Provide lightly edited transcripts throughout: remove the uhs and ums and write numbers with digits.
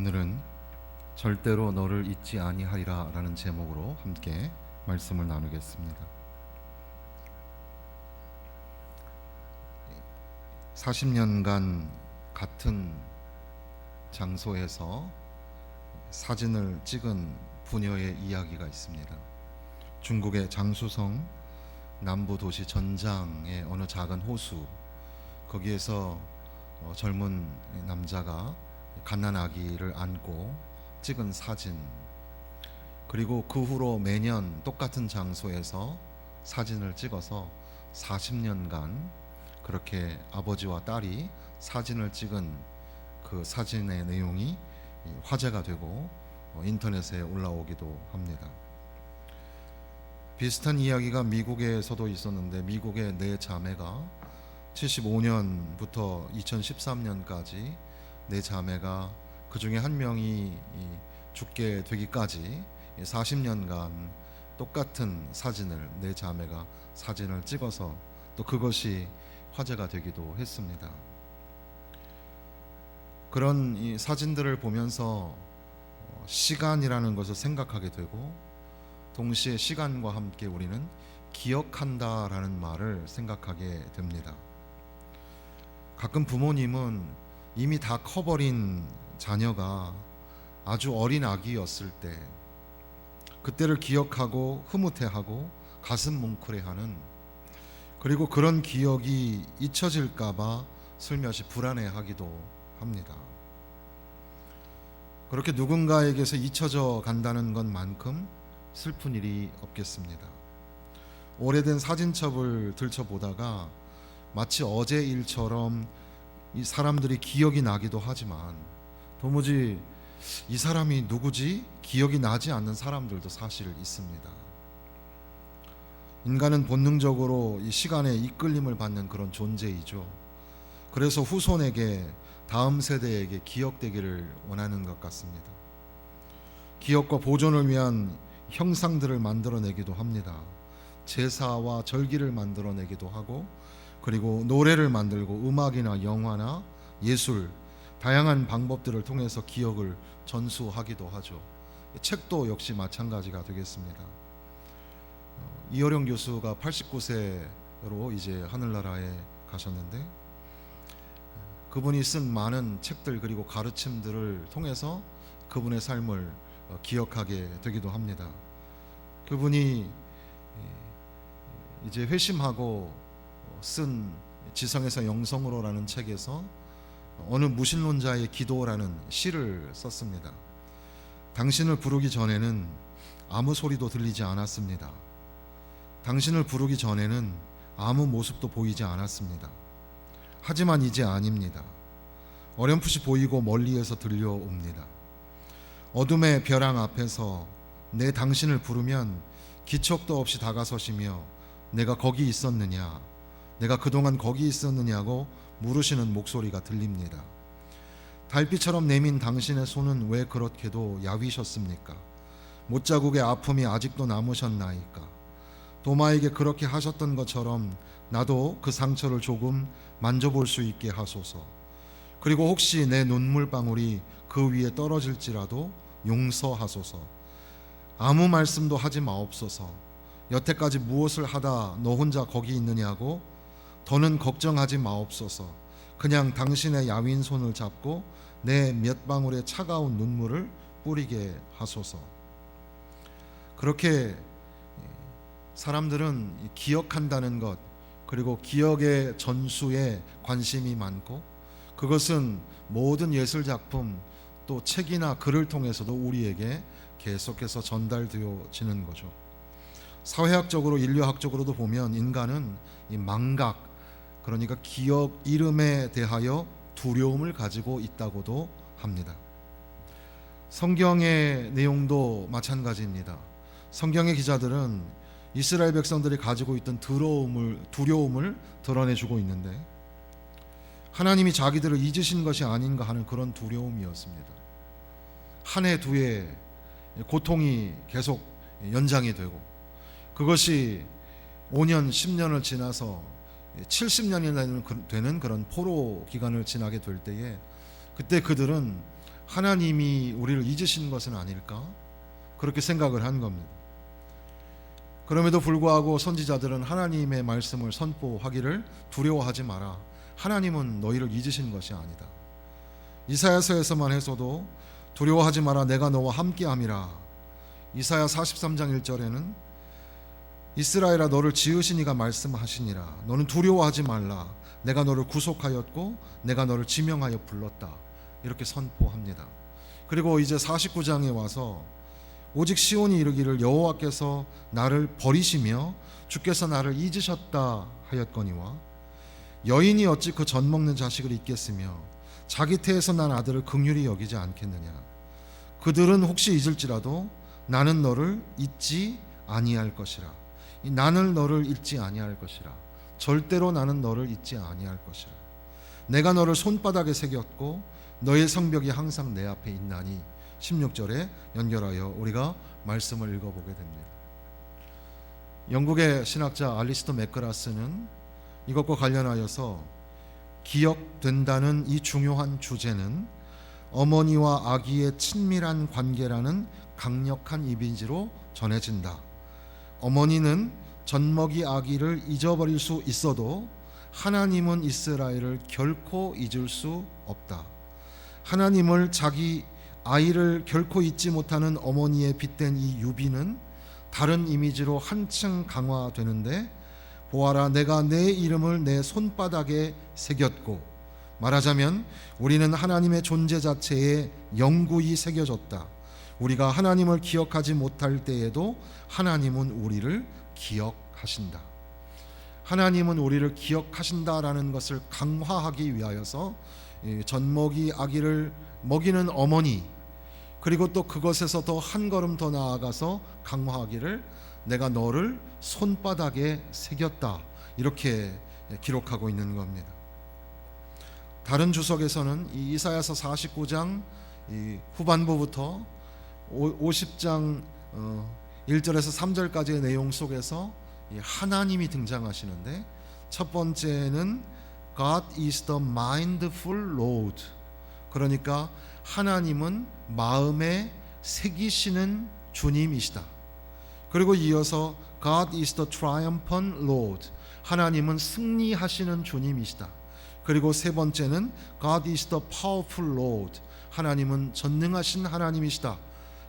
오늘은 절대로 너를 잊지 아니하리라 라는 제목으로 함께 말씀을 나누겠습니다. 40년간 같은 장소에서 사진을 찍은 부녀의 이야기가 있습니다. 중국의 장수성 남부 도시 전장의 어느 작은 호수, 거기에서 젊은 남자가 갓난아기를 안고 찍은 사진, 그리고 그 후로 매년 똑같은 장소에서 사진을 찍어서 40년간 그렇게 아버지와 딸이 사진을 찍은 그 사진의 내용이 화제가 되고 인터넷에 올라오기도 합니다. 비슷한 이야기가 미국에서도 있었는데, 미국의 네 자매가 75년부터 2013년까지 네 자매가 그 중에 한 명이 죽게 되기까지 40년간 똑같은 사진을, 네 자매가 사진을 찍어서 또 그것이 화제가 되기도 했습니다. 그런 이 사진들을 보면서 시간이라는 것을 생각하게 되고, 동시에 시간과 함께 우리는 기억한다라는 말을 생각하게 됩니다. 가끔 부모님은 이미 다 커버린 자녀가 아주 어린 아기였을 때 그때를 기억하고 흐뭇해하고 가슴 뭉클해하는, 그리고 그런 기억이 잊혀질까봐 슬며시 불안해하기도 합니다. 그렇게 누군가에게서 잊혀져 간다는 것만큼 슬픈 일이 없겠습니다. 오래된 사진첩을 들춰보다가 마치 어제 일처럼 이 사람들이 기억이 나기도 하지만, 도무지 이 사람이 누구지? 기억이 나지 않는 사람들도 사실 있습니다. 인간은 본능적으로 이 시간에 이끌림을 받는 그런 존재이죠. 그래서 후손에게, 다음 세대에게 기억되기를 원하는 것 같습니다. 기억과 보존을 위한 형상들을 만들어내기도 합니다. 제사와 절기를 만들어내기도 하고, 그리고 노래를 만들고 음악이나 영화나 예술, 다양한 방법들을 통해서 기억을 전수하기도 하죠. 책도 역시 마찬가지가 되겠습니다. 이어령 교수가 89세로 이제 하늘나라에 가셨는데, 그분이 쓴 많은 책들 그리고 가르침들을 통해서 그분의 삶을 기억하게 되기도 합니다. 그분이 이제 회심하고 쓴 지성에서 영성으로라는 책에서 어느 무신론자의 기도라는 시를 썼습니다. 당신을 부르기 전에는 아무 소리도 들리지 않았습니다. 당신을 부르기 전에는 아무 모습도 보이지 않았습니다. 하지만 이제 아닙니다. 어렴풋이 보이고 멀리에서 들려옵니다. 어둠의 벼랑 앞에서 내 당신을 부르면 기척도 없이 다가서시며 내가 거기 있었느냐, 내가 그동안 거기 있었느냐고 물으시는 목소리가 들립니다. 달빛처럼 내민 당신의 손은 왜 그렇게도 야위셨습니까? 못자국의 아픔이 아직도 남으셨나이까? 도마에게 그렇게 하셨던 것처럼 나도 그 상처를 조금 만져볼 수 있게 하소서. 그리고 혹시 내 눈물방울이 그 위에 떨어질지라도 용서하소서. 아무 말씀도 하지 마옵소서. 여태까지 무엇을 하다 너 혼자 거기 있느냐고 더는 걱정하지 마옵소서. 그냥 당신의 야윈 손을 잡고 내 몇 방울의 차가운 눈물을 뿌리게 하소서. 그렇게 사람들은 기억한다는 것, 그리고 기억의 전수에 관심이 많고, 그것은 모든 예술작품 또 책이나 글을 통해서도 우리에게 계속해서 전달되어지는 거죠. 사회학적으로, 인류학적으로도 보면 인간은 이 망각, 그러니까 기억 이름에 대하여 두려움을 가지고 있다고도 합니다. 성경의 내용도 마찬가지입니다. 성경의 기자들은 이스라엘 백성들이 가지고 있던 두려움을 드러내주고 있는데, 하나님이 자기들을 잊으신 것이 아닌가 하는 그런 두려움이었습니다. 한 해 두 해 고통이 계속 연장이 되고, 그것이 5년 10년을 지나서 70년이 되는 그런 포로 기간을 지나게 될 때에, 그때 그들은 하나님이 우리를 잊으신 것은 아닐까? 그렇게 생각을 한 겁니다. 그럼에도 불구하고 선지자들은 하나님의 말씀을 선포하기를 두려워하지 마라. 하나님은 너희를 잊으신 것이 아니다. 이사야서에서만 해서도 두려워하지 마라. 내가 너와 함께함이라. 이사야 43장 1절에는 이스라엘아 너를 지으신 이가 말씀하시니라. 너는 두려워하지 말라. 내가 너를 구속하였고 내가 너를 지명하여 불렀다. 이렇게 선포합니다. 그리고 이제 49장에 와서 오직 시온이 이르기를 여호와께서 나를 버리시며 주께서 나를 잊으셨다 하였거니와 여인이 어찌 그 젖 먹는 자식을 잊겠으며 자기 태에서 난 아들을 긍휼히 여기지 않겠느냐. 그들은 혹시 잊을지라도 나는 너를 잊지 아니할 것이라. 나는 너를 잊지 아니할 것이라. 절대로 나는 너를 잊지 아니할 것이라. 내가 너를 손바닥에 새겼고 너의 성벽이 항상 내 앞에 있나니. 16절에 연결하여 우리가 말씀을 읽어보게 됩니다. 영국의 신학자 알리스터 맥그라스는 이것과 관련하여서 기억된다는 이 중요한 주제는 어머니와 아기의 친밀한 관계라는 강력한 이미지로 전해진다. 어머니는 젖먹이 아기를 잊어버릴 수 있어도 하나님은 이스라엘을 결코 잊을 수 없다. 하나님을 자기 아이를 결코 잊지 못하는 어머니에 빗댄 이 유비는 다른 이미지로 한층 강화되는데 보아라 내가 내 이름을 내 손바닥에 새겼고 말하자면 우리는 하나님의 존재 자체에 영구히 새겨졌다. 우리가 하나님을 기억하지 못할 때에도 하나님은 우리를 기억하신다. 하나님은 우리를 기억하신다라는 것을 강화하기 위하여서 젖먹이 아기를 먹이는 어머니 그리고 또 그것에서 더 한 걸음 더 나아가서 강화하기를 내가 너를 손바닥에 새겼다 이렇게 기록하고 있는 겁니다. 다른 주석에서는 이 이사야서 49장 후반부부터 50장 1절에서 3절까지의 내용 속에서 하나님이 등장하시는데 첫 번째는 God is the mindful Lord. 그러니까 하나님은 마음에 새기시는 주님이시다. 그리고 이어서 God is the triumphant Lord. 하나님은 승리하시는 주님이시다. 그리고 세 번째는 God is the powerful Lord. 하나님은 전능하신 하나님이시다.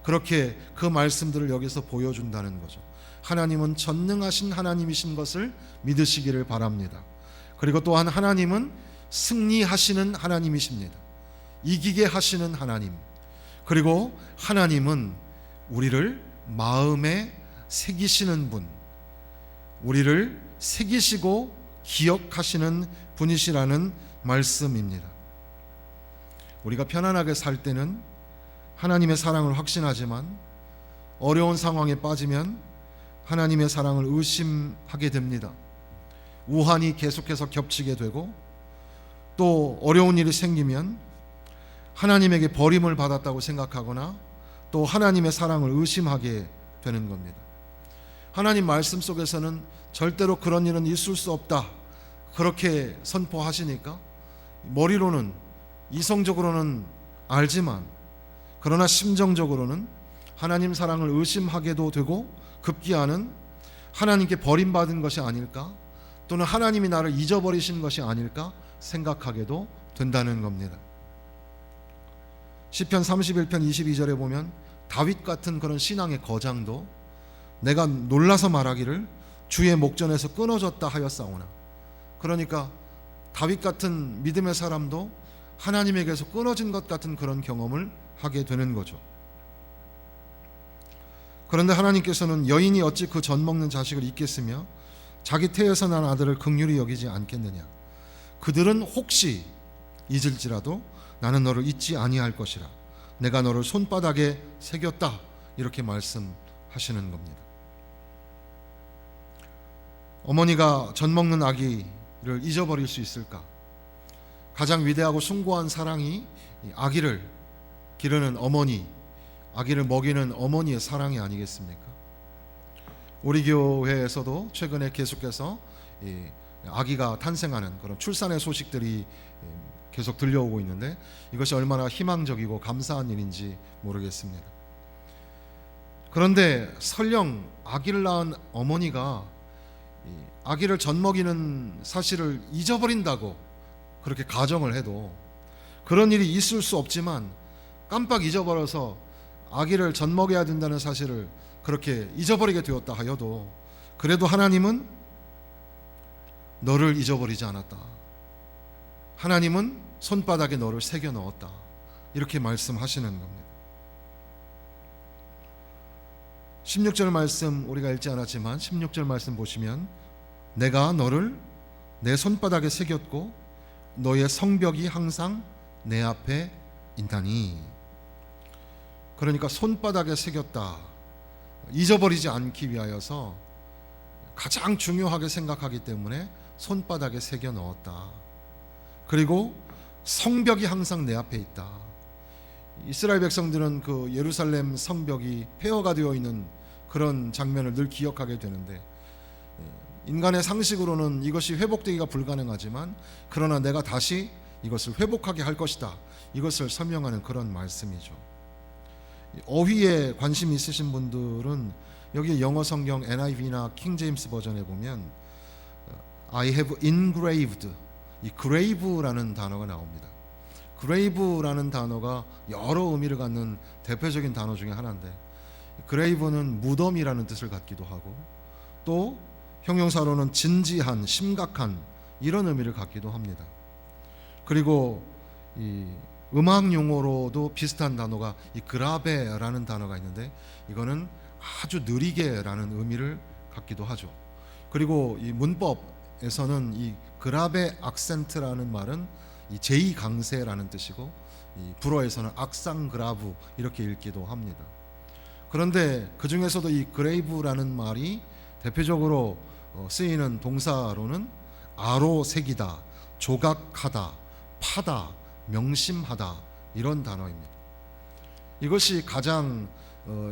그렇게 그 말씀들을 여기서 보여준다는 거죠. 하나님은 전능하신 하나님이신 것을 믿으시기를 바랍니다. 그리고 또한 하나님은 승리하시는 하나님이십니다. 이기게 하시는 하나님. 그리고 하나님은 우리를 마음에 새기시는 분, 우리를 새기시고 기억하시는 분이시라는 말씀입니다. 우리가 편안하게 살 때는 하나님의 사랑을 확신하지만 어려운 상황에 빠지면 하나님의 사랑을 의심하게 됩니다. 우환이 계속해서 겹치게 되고 또 어려운 일이 생기면 하나님에게 버림을 받았다고 생각하거나 또 하나님의 사랑을 의심하게 되는 겁니다. 하나님 말씀 속에서는 절대로 그런 일은 있을 수 없다 그렇게 선포하시니까 머리로는 이성적으로는 알지만 그러나 심정적으로는 하나님 사랑을 의심하게도 되고 급기야는 하나님께 버림받은 것이 아닐까 또는 하나님이 나를 잊어버리신 것이 아닐까 생각하게도 된다는 겁니다. 시편 31편 22절에 보면 다윗 같은 그런 신앙의 거장도 내가 놀라서 말하기를 주의 목전에서 끊어졌다 하였사오나. 그러니까 다윗 같은 믿음의 사람도 하나님에게서 끊어진 것 같은 그런 경험을 하게 되는 거죠. 그런데 하나님께서는 여인이 어찌 그 젖 먹는 자식을 잊겠으며 자기 태에서 난 아들을 긍휼히 여기지 않겠느냐. 그들은 혹시 잊을지라도 나는 너를 잊지 아니할 것이라. 내가 너를 손바닥에 새겼다. 이렇게 말씀하시는 겁니다. 어머니가 젖 먹는 아기를 잊어버릴 수 있을까? 가장 위대하고 숭고한 사랑이 아기를 기르는 어머니, 아기를 먹이는 어머니의 사랑이 아니겠습니까? 우리 교회에서도 최근에 계속해서 아기가 탄생하는 그런 출산의 소식들이 계속 들려오고 있는데 이것이 얼마나 희망적이고 감사한 일인지 모르겠습니다. 그런데 설령 아기를 낳은 어머니가 아기를 젖먹이는 사실을 잊어버린다고 그렇게 가정을 해도, 그런 일이 있을 수 없지만 깜빡 잊어버려서 아기를 젖먹여야 된다는 사실을 그렇게 잊어버리게 되었다 하여도, 그래도 하나님은 너를 잊어버리지 않았다. 하나님은 손바닥에 너를 새겨 넣었다. 이렇게 말씀하시는 겁니다. 16절 말씀 우리가 읽지 않았지만 16절 말씀 보시면, 내가 너를 내 손바닥에 새겼고 너의 성벽이 항상 내 앞에 있나니. 그러니까 손바닥에 새겼다, 잊어버리지 않기 위하여서 가장 중요하게 생각하기 때문에 손바닥에 새겨 넣었다. 그리고 성벽이 항상 내 앞에 있다. 이스라엘 백성들은 그 예루살렘 성벽이 폐허가 되어 있는 그런 장면을 늘 기억하게 되는데, 인간의 상식으로는 이것이 회복되기가 불가능하지만, 그러나 내가 다시 이것을 회복하게 할 것이다, 이것을 설명하는 그런 말씀이죠. 어휘에 관심 있으신 분들은 여기 영어 성경 NIV나 킹 제임스 버전에 보면 I have engraved, 이 grave라는 단어가 나옵니다. grave라는 단어가 여러 의미를 갖는 대표적인 단어 중에 하나인데, grave는 무덤이라는 뜻을 갖기도 하고, 또 형용사로는 진지한, 심각한 이런 의미를 갖기도 합니다. 그리고 이 음악 용어로도 비슷한 단어가 이 그라베라는 단어가 있는데, 이거는 아주 느리게라는 의미를 갖기도 하죠. 그리고 이 문법에서는 이 그라베 악센트라는 말은 이 제2강세라는 뜻이고, 이 불어에서는 악상그라브 이렇게 읽기도 합니다. 그런데 그 중에서도 이 그레이브라는 말이 대표적으로 쓰이는 동사로는 아로 새기다, 조각하다, 파다, 명심하다 이런 단어입니다. 이것이 가장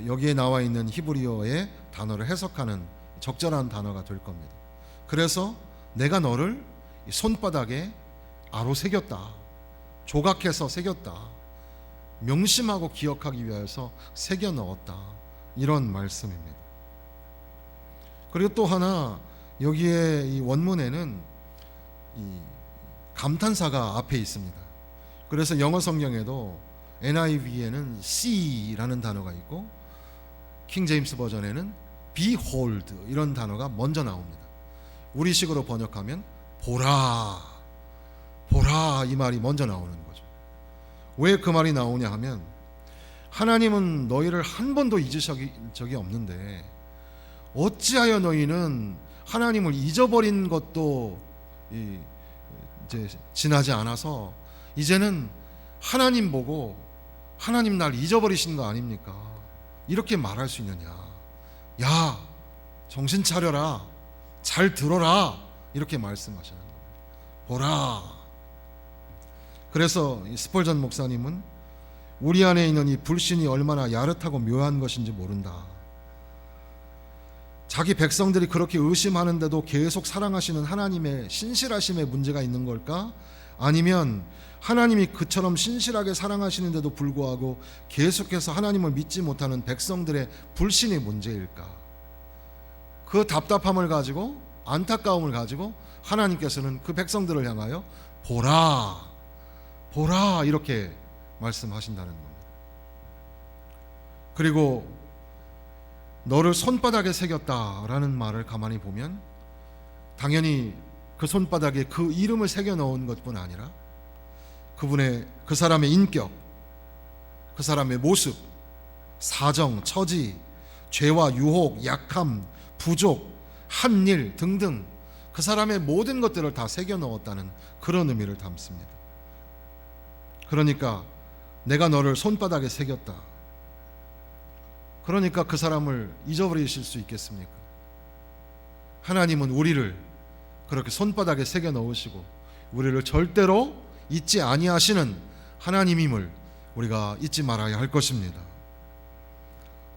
여기에 나와 있는 히브리어의 단어를 해석하는 적절한 단어가 될 겁니다. 그래서 내가 너를 손바닥에 아로 새겼다, 조각해서 새겼다, 명심하고 기억하기 위해서 새겨 넣었다, 이런 말씀입니다. 그리고 또 하나, 여기에 이 원문에는 이 감탄사가 앞에 있습니다. 그래서 영어 성경에도 NIV에는 see라는 단어가 있고 킹 제임스 버전에는 behold 이런 단어가 먼저 나옵니다. 우리식으로 번역하면 보라, 보라, 이 말이 먼저 나오는 거죠. 왜 그 말이 나오냐 하면, 하나님은 너희를 한 번도 잊으신 적이 없는데 어찌하여 너희는 하나님을 잊어버린 것도 이제 지나지 않아서 이제는 하나님 보고 하나님 날 잊어버리신 거 아닙니까? 이렇게 말할 수 있느냐? 야, 정신 차려라, 잘 들어라, 이렇게 말씀하시는 겁니다. 보라. 그래서 스펄전 목사님은 우리 안에 있는 이 불신이 얼마나 야릇하고 묘한 것인지 모른다. 자기 백성들이 그렇게 의심하는데도 계속 사랑하시는 하나님의 신실하심에 문제가 있는 걸까? 아니면 하나님이 그처럼 신실하게 사랑하시는데도 불구하고 계속해서 하나님을 믿지 못하는 백성들의 불신이 문제일까? 그 답답함을 가지고, 안타까움을 가지고 하나님께서는 그 백성들을 향하여 보라, 보라, 이렇게 말씀하신다는 겁니다. 그리고 너를 손바닥에 새겼다라는 말을 가만히 보면, 당연히 그 손바닥에 그 이름을 새겨 넣은 것뿐 아니라 그 사람의 인격, 그 사람의 모습, 사정, 처지, 죄와 유혹, 약함, 부족, 한 일 등등 그 사람의 모든 것들을 다 새겨 넣었다는 그런 의미를 담습니다. 그러니까 내가 너를 손바닥에 새겼다. 그러니까 그 사람을 잊어버리실 수 있겠습니까? 하나님은 우리를 그렇게 손바닥에 새겨 넣으시고 우리를 절대로 잊지 아니하시는 하나님임을 우리가 잊지 말아야 할 것입니다.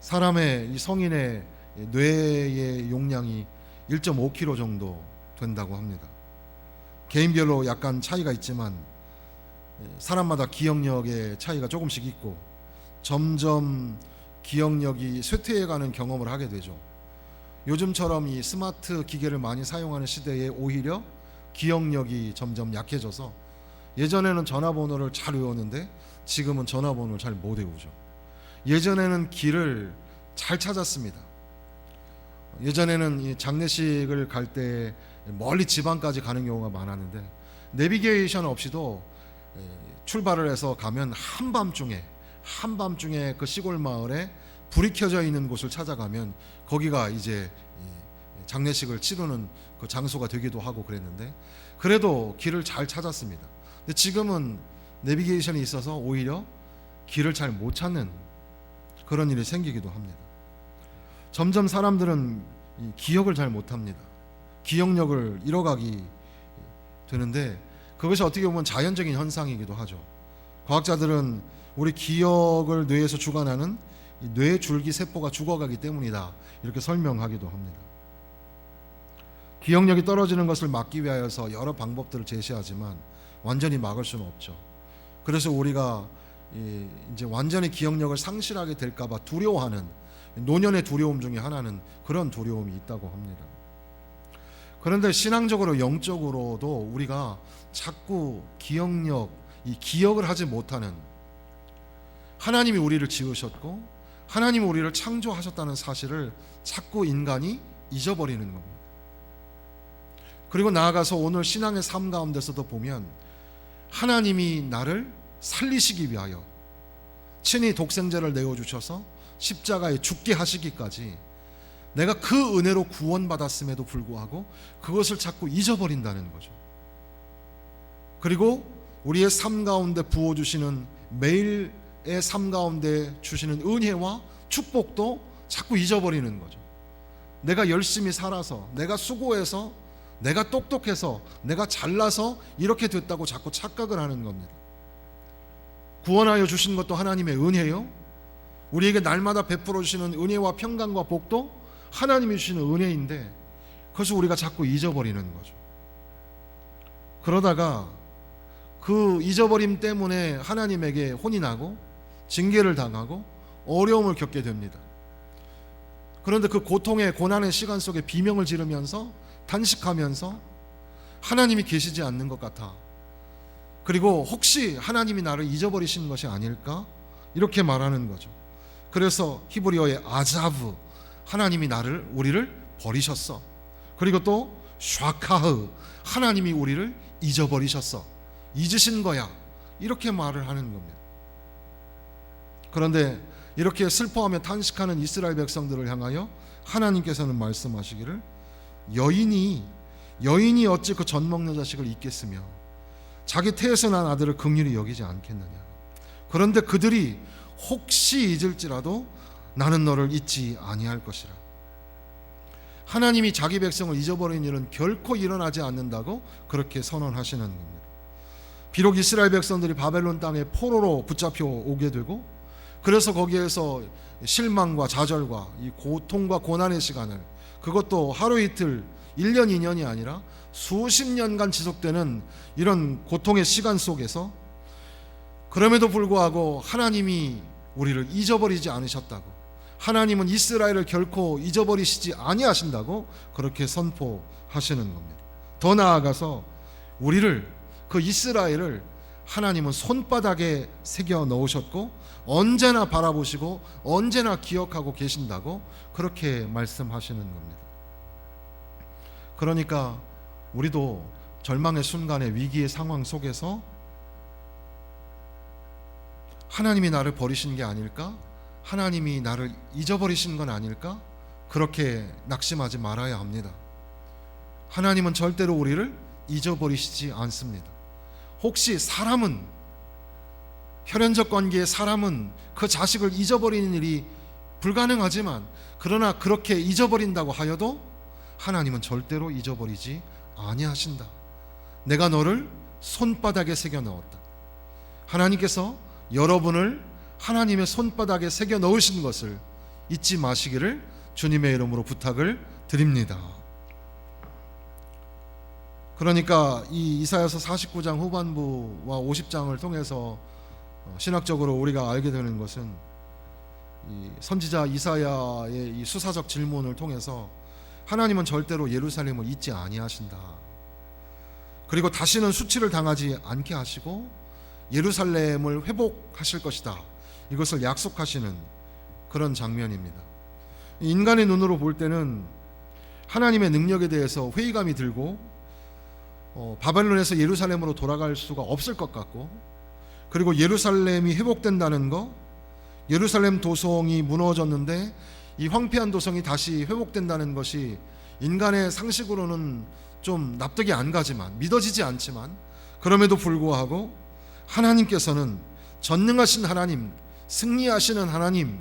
사람의 이 성인의 뇌의 용량이 1.5kg 정도 된다고 합니다. 개인별로 약간 차이가 있지만 사람마다 기억력의 차이가 조금씩 있고 점점 기억력이 쇠퇴해가는 경험을 하게 되죠. 요즘처럼 이 스마트 기계를 많이 사용하는 시대에 오히려 기억력이 점점 약해져서 예전에는 전화번호를 잘 외웠는데 지금은 전화번호를 잘 못 외우죠. 예전에는 길을 잘 찾았습니다. 예전에는 이 장례식을 갈 때 멀리 지방까지 가는 경우가 많았는데 내비게이션 없이도 출발을 해서 가면 한밤중에 그 시골 마을에 불이 켜져 있는 곳을 찾아가면 거기가 이제 장례식을 치르는 그 장소가 되기도 하고 그랬는데 그래도 길을 잘 찾았습니다. 근데 지금은 내비게이션이 있어서 오히려 길을 잘 못 찾는 그런 일이 생기기도 합니다. 점점 사람들은 기억을 잘 못합니다. 기억력을 잃어가기 되는데 그것이 어떻게 보면 자연적인 현상이기도 하죠. 과학자들은 우리 기억을 뇌에서 주관하는 뇌 줄기 세포가 죽어가기 때문이다 이렇게 설명하기도 합니다. 기억력이 떨어지는 것을 막기 위하여서 여러 방법들을 제시하지만 완전히 막을 수는 없죠. 그래서 우리가 이제 완전히 기억력을 상실하게 될까봐 두려워하는 노년의 두려움 중에 하나는 그런 두려움이 있다고 합니다. 그런데 신앙적으로 영적으로도 우리가 자꾸 기억을 하지 못하는 하나님이 우리를 지으셨고 하나님이 우리를 창조하셨다는 사실을 자꾸 인간이 잊어버리는 겁니다. 그리고 나아가서 오늘 신앙의 삶 가운데서도 보면 하나님이 나를 살리시기 위하여 친히 독생자를 내어주셔서 십자가에 죽게 하시기까지 내가 그 은혜로 구원받았음에도 불구하고 그것을 자꾸 잊어버린다는 거죠. 그리고 우리의 삶 가운데 부어주시는 매일의 삶 가운데 주시는 은혜와 축복도 자꾸 잊어버리는 거죠. 내가 열심히 살아서 내가 수고해서 내가 똑똑해서 내가 잘나서 이렇게 됐다고 자꾸 착각을 하는 겁니다. 구원하여 주신 것도 하나님의 은혜요, 우리에게 날마다 베풀어 주시는 은혜와 평강과 복도 하나님이 주시는 은혜인데 그것을 우리가 자꾸 잊어버리는 거죠. 그러다가 그 잊어버림 때문에 하나님에게 혼이 나고 징계를 당하고 어려움을 겪게 됩니다. 그런데 그 고통의 고난의 시간 속에 비명을 지르면서 단식하면서 하나님이 계시지 않는 것 같아, 그리고 혹시 하나님이 나를 잊어버리신 것이 아닐까 이렇게 말하는 거죠. 그래서 히브리어의 아자브, 하나님이 우리를 버리셨어. 그리고 또 샤카흐, 하나님이 우리를 잊어버리셨어, 잊으신 거야, 이렇게 말을 하는 겁니다. 그런데 이렇게 슬퍼하며 탄식하는 이스라엘 백성들을 향하여 하나님께서는 말씀하시기를 여인이 어찌 그 젖 먹는 자식을 잊겠으며 자기 태에서 난 아들을 긍휼히 여기지 않겠느냐. 그런데 그들이 혹시 잊을지라도 나는 너를 잊지 아니할 것이라. 하나님이 자기 백성을 잊어버리는 일은 결코 일어나지 않는다고 그렇게 선언하시는 겁니다. 비록 이스라엘 백성들이 바벨론 땅에 포로로 붙잡혀 오게 되고 그래서 거기에서 실망과 좌절과 이 고통과 고난의 시간을, 그것도 하루 이틀 1년 2년이 아니라 수십 년간 지속되는 이런 고통의 시간 속에서 그럼에도 불구하고 하나님이 우리를 잊어버리지 않으셨다고, 하나님은 이스라엘을 결코 잊어버리시지 아니하신다고 그렇게 선포하시는 겁니다. 더 나아가서 우리를, 그 이스라엘을 하나님은 손바닥에 새겨 넣으셨고 언제나 바라보시고 언제나 기억하고 계신다고 그렇게 말씀하시는 겁니다. 그러니까 우리도 절망의 순간에 위기의 상황 속에서 하나님이 나를 버리신 게 아닐까? 하나님이 나를 잊어버리신 건 아닐까? 그렇게 낙심하지 말아야 합니다. 하나님은 절대로 우리를 잊어버리시지 않습니다. 혹시 혈연적 관계의 사람은 그 자식을 잊어버리는 일이 불가능하지만, 그러나 그렇게 잊어버린다고 하여도 하나님은 절대로 잊어버리지 아니하신다. 내가 너를 손바닥에 새겨 넣었다. 하나님께서 여러분을 하나님의 손바닥에 새겨 넣으신 것을 잊지 마시기를 주님의 이름으로 부탁을 드립니다. 그러니까 이 이사야서 49장 후반부와 50장을 통해서 신학적으로 우리가 알게 되는 것은 이 선지자 이사야의 이 수사적 질문을 통해서 하나님은 절대로 예루살렘을 잊지 아니하신다. 그리고 다시는 수치를 당하지 않게 하시고 예루살렘을 회복하실 것이다. 이것을 약속하시는 그런 장면입니다. 인간의 눈으로 볼 때는 하나님의 능력에 대해서 회의감이 들고 바벨론에서 예루살렘으로 돌아갈 수가 없을 것 같고, 그리고 예루살렘이 회복된다는 거, 예루살렘 도성이 무너졌는데 이 황폐한 도성이 다시 회복된다는 것이 인간의 상식으로는 좀 납득이 안 가지만, 믿어지지 않지만, 그럼에도 불구하고 하나님께서는 전능하신 하나님, 승리하시는 하나님,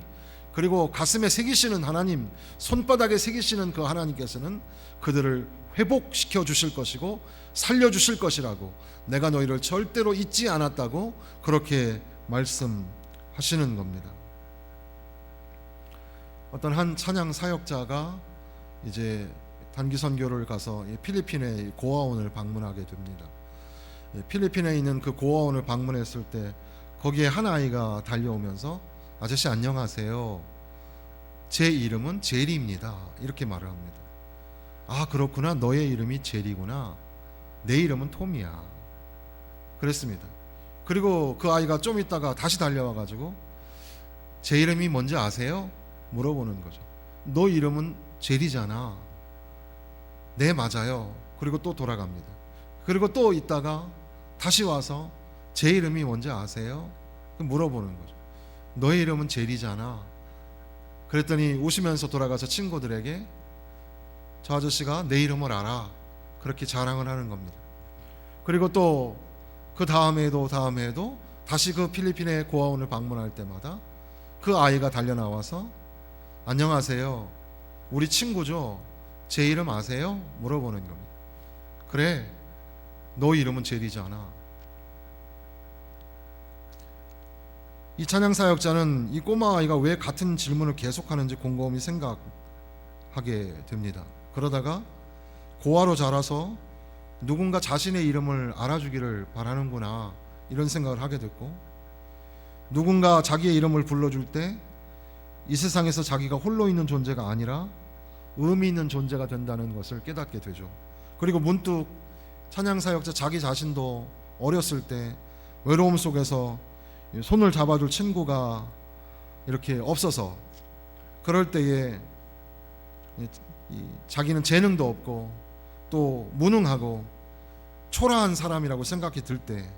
그리고 가슴에 새기시는 하나님, 손바닥에 새기시는 그 하나님께서는 그들을 회복시켜 주실 것이고 살려주실 것이라고, 내가 너희를 절대로 잊지 않았다고 그렇게 말씀하시는 겁니다. 어떤 한 찬양 사역자가 이제 단기 선교를 가서 필리핀의 고아원을 방문하게 됩니다. 필리핀에 있는 그 고아원을 방문했을 때 거기에 한 아이가 달려오면서 아저씨 안녕하세요. 제 이름은 제리입니다. 이렇게 말을 합니다. 아 그렇구나. 너의 이름이 제리구나. 내 이름은 톰이야. 그랬습니다. 그리고 그 아이가 좀 있다가 다시 달려와가지고 제 이름이 뭔지 아세요? 물어보는 거죠. 너 이름은 제리잖아. 네 맞아요. 그리고 또 돌아갑니다. 그리고 또 있다가 다시 와서 제 이름이 뭔지 아세요? 물어보는 거죠. 너의 이름은 제리잖아. 그랬더니 웃으면서 돌아가서 친구들에게 저 아저씨가 내 이름을 알아. 그렇게 자랑을 하는 겁니다. 그리고 또 그 다음에도 다시 그 필리핀의 고아원을 방문할 때마다 그 아이가 달려 나와서 안녕하세요. 우리 친구죠. 제 이름 아세요? 물어보는 겁니다. 그래. 너 이름은 제리잖아. 이 찬양 사역자는 이 꼬마 아이가 왜 같은 질문을 계속하는지 곰곰이 생각하게 됩니다. 그러다가 고아로 자라서 누군가 자신의 이름을 알아주기를 바라는구나, 이런 생각을 하게 됐고, 누군가 자기의 이름을 불러줄 때 이 세상에서 자기가 홀로 있는 존재가 아니라 의미 있는 존재가 된다는 것을 깨닫게 되죠. 그리고 문득 찬양 사역자 자기 자신도 어렸을 때 외로움 속에서 손을 잡아줄 친구가 이렇게 없어서, 그럴 때에 자기는 재능도 없고 또 무능하고 초라한 사람이라고 생각이 들 때,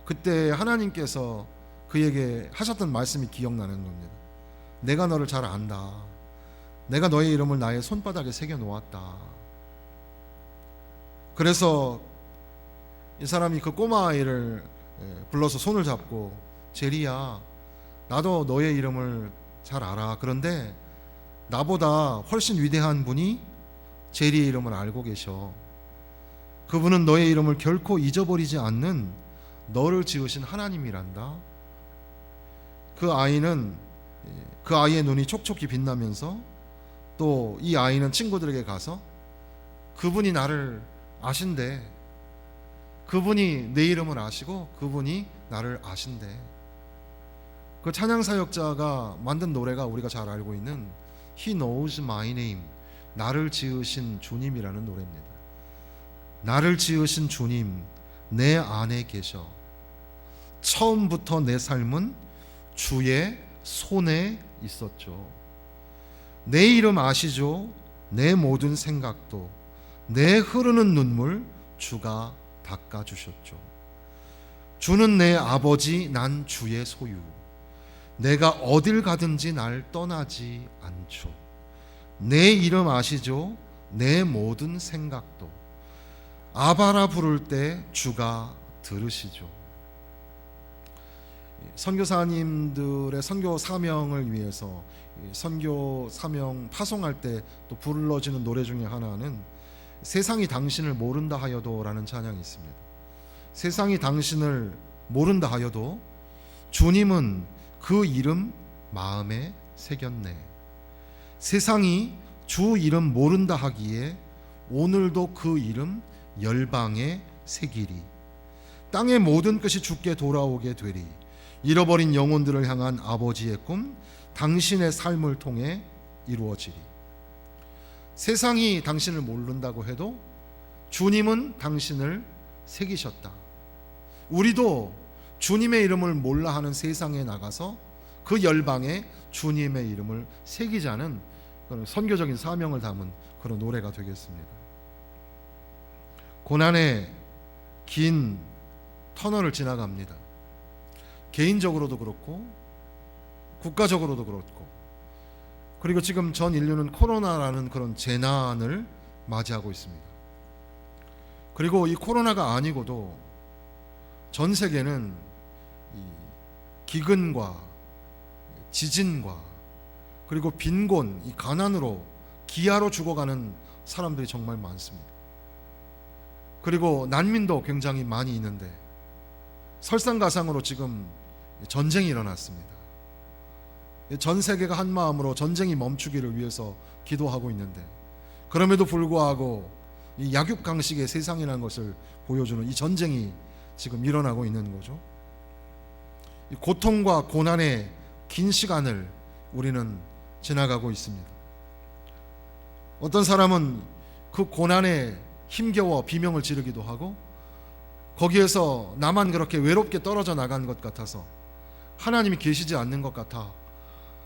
그때 하나님께서 그에게 하셨던 말씀이 기억나는 겁니다. 내가 너를 잘 안다. 내가 너의 이름을 나의 손바닥에 새겨 놓았다. 그래서 이 사람이 그 꼬마 아이를 불러서 손을 잡고, 제리야, 나도 너의 이름을 잘 알아. 그런데 나보다 훨씬 위대한 분이 제리의 이름을 알고 계셔. 그분은 너의 이름을 결코 잊어버리지 않는 너를 지으신 하나님이란다. 그 아이의 눈이 촉촉히 빛나면서 또 이 아이는 친구들에게 가서 그분이 나를 아신대. 그분이 내 이름을 아시고 그분이 나를 아신대. 그 찬양 사역자가 만든 노래가 우리가 잘 알고 있는 He knows my name, 나를 지으신 주님이라는 노래입니다. 나를 지으신 주님, 내 안에 계셔. 처음부터 내 삶은 주의 손에 있었죠. 내 이름 아시죠? 내 모든 생각도, 내 흐르는 눈물 주가 닦아주셨죠. 주는 내 아버지, 난 주의 소유. 내가 어딜 가든지 날 떠나지 않죠. 내 이름 아시죠? 내 모든 생각도. 아바라 부를 때 주가 들으시죠. 선교사님들의 선교 사명을 위해서 선교 사명 파송할 때 또 불러지는 노래 중에 하나는 세상이 당신을 모른다 하여도 라는 찬양이 있습니다. 세상이 당신을 모른다 하여도 주님은 그 이름 마음에 새겼네. 세상이 주 이름 모른다 하기에 오늘도 그 이름 열방에 새기리. 땅의 모든 끝이 주께 돌아오게 되리. 잃어버린 영혼들을 향한 아버지의 꿈, 당신의 삶을 통해 이루어지리. 세상이 당신을 모른다고 해도 주님은 당신을 새기셨다. 우리도 주님의 이름을 몰라 하는 세상에 나가서 그 열방에 주님의 이름을 새기자는 그런 선교적인 사명을 담은 그런 노래가 되겠습니다. 고난의 긴 터널을 지나갑니다. 개인적으로도 그렇고 국가적으로도 그렇고, 그리고 지금 전 인류는 코로나라는 그런 재난을 맞이하고 있습니다. 그리고 이 코로나가 아니고도 전 세계는 이 기근과 지진과 그리고 빈곤, 이 가난으로 기아로 죽어가는 사람들이 정말 많습니다. 그리고 난민도 굉장히 많이 있는데 설상가상으로 지금 전쟁이 일어났습니다. 전 세계가 한 마음으로 전쟁이 멈추기를 위해서 기도하고 있는데, 그럼에도 불구하고 이 약육강식의 세상이라는 것을 보여주는 이 전쟁이 지금 일어나고 있는 거죠. 이 고통과 고난의 긴 시간을 우리는 지나가고 있습니다. 어떤 사람은 그 고난에 힘겨워 비명을 지르기도 하고, 거기에서 나만 그렇게 외롭게 떨어져 나간 것 같아서, 하나님이 계시지 않는 것 같아,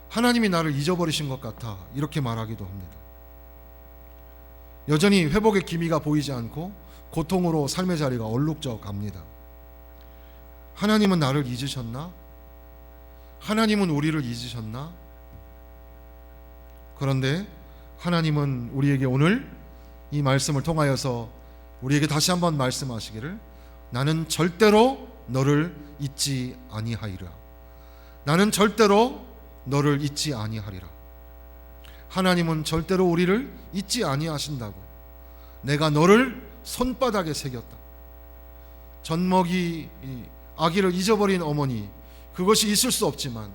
하나님이 나를 잊어버리신 것 같아, 이렇게 말하기도 합니다. 여전히 회복의 기미가 보이지 않고 고통으로 삶의 자리가 얼룩져 갑니다. 하나님은 나를 잊으셨나? 하나님은 우리를 잊으셨나? 그런데 하나님은 우리에게 오늘 이 말씀을 통하여서 우리에게 다시 한번 말씀하시기를, 나는 절대로 너를 잊지 아니하리라. 나는 절대로 너를 잊지 아니하리라. 하나님은 절대로 우리를 잊지 아니하신다고. 내가 너를 손바닥에 새겼다. 젖먹이 아기를 잊어버린 어머니, 그것이 있을 수 없지만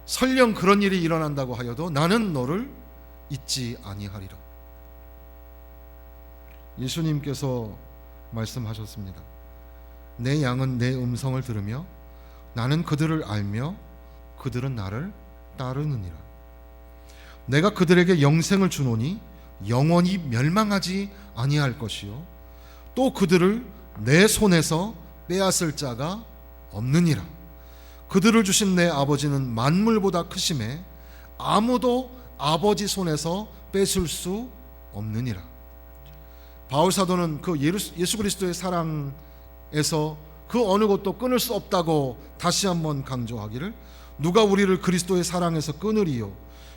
설령 그런 일이 일어난다고 하여도 나는 너를 잊지 아니하리라. 예수님께서 말씀하셨습니다. 내 양은 내 음성을 들으며 나는 그들을 알며 그들은 나를 따르느니라. 내가 그들에게 영생을 주노니 영원히 멸망하지 아니할 것이요 또 그들을 내 손에서 빼앗을 자가 없느니라. 그들을 주신 내 아버지는 만물보다 크심에 아무도 아버지 손에서 뺏을 수 없느니라. 바울 사도는 그 예수 그리스도의 사랑에서 그 어느 것도 끊을 수 없다고 다시 한번 강조하기를, 누가 우리를 그리스도의 사랑에서 끊으리요?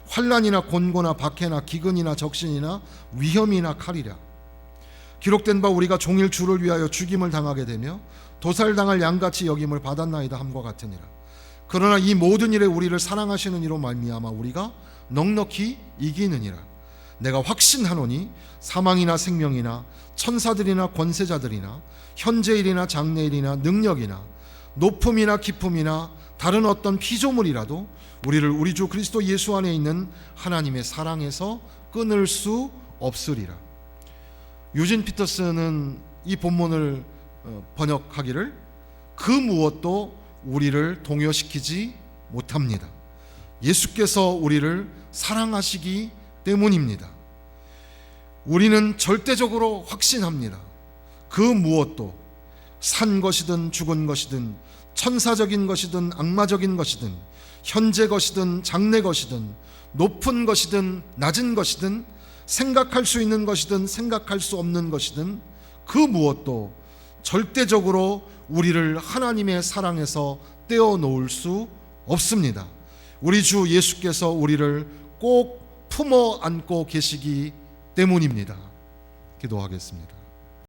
환난이나 곤고나 박해나 기근이나 적신이나 위험이나 칼이랴. 기록된 바 우리가 종일 주를 위하여 죽임을 당하게 되며 도살당할 양같이 여김을 받았나이다 함과 같으니라. 그러나 이 모든 일에 우리를 사랑하시는 이로 말미암아 우리가 넉넉히 이기느니라. 내가 확신하노니 사망이나 생명이나 천사들이나 권세자들이나 현재일이나 장래일이나 능력이나 높음이나 깊음이나 다른 어떤 피조물이라도 우리를 우리 주 그리스도 예수 안에 있는 하나님의 사랑에서 끊을 수 없으리라. 유진 피터슨은 이 본문을 번역하기를, 그 무엇도 우리를 동요시키지 못합니다. 예수께서 우리를 사랑하시기 때문입니다. 우리는 절대적으로 확신합니다. 그 무엇도, 산 것이든 죽은 것이든 천사적인 것이든 악마적인 것이든 현재 것이든 장래 것이든 높은 것이든 낮은 것이든 생각할 수 있는 것이든 생각할 수 없는 것이든 그 무엇도 절대적으로 우리를 하나님의 사랑에서 떼어놓을 수 없습니다. 우리 주 예수께서 우리를 꼭 품어 안고 계시기 때문입니다. 기도하겠습니다.